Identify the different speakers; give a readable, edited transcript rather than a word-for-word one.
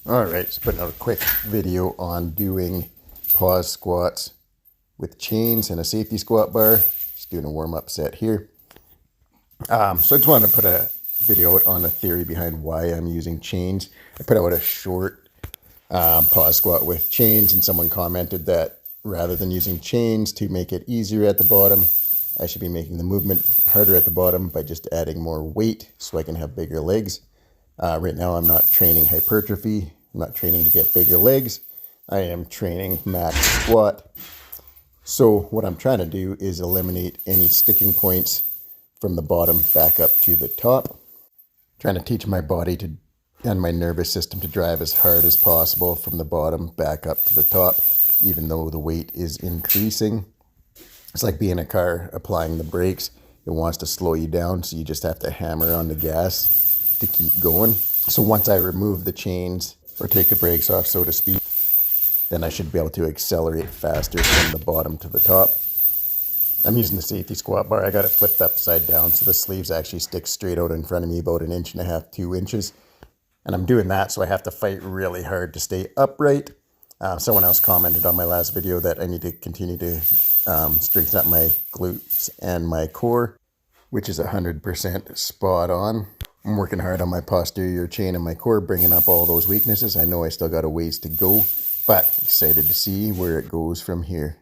Speaker 1: All right, just putting out a quick video on doing pause squats with chains and a safety squat bar. Just doing a warm-up set here. So I just wanted to put a video out on the theory behind why I'm using chains. I put out a short pause squat with chains, and someone commented that rather than using chains to make it easier at the bottom, I should be making the movement harder at the bottom by just adding more weight so I can have bigger legs. Right now I'm not training hypertrophy. I'm not training to get bigger legs. I am training max squat. So what I'm trying to do is eliminate any sticking points from the bottom back up to the top. Trying to teach my body to and my nervous system to drive as hard as possible from the bottom back up to the top, even though the weight is increasing. It's like being in a car applying the brakes. It wants to slow you down, so you just have to hammer on the gas to keep going. So once I remove the chains or take the brakes off, so to speak, then I should be able to accelerate faster from the bottom to the top. I'm using the safety squat bar. I got it flipped upside down so the sleeves actually stick straight out in front of me, about 1.5 inches, 2 inches. And I'm doing that so I have to fight really hard to stay upright. Someone else commented on my last video that I need to continue to strengthen up my glutes and my core, which is 100% spot on. I'm working hard on my posterior chain and my core, bringing up all those weaknesses. I know I still got a ways to go, but excited to see where it goes from here.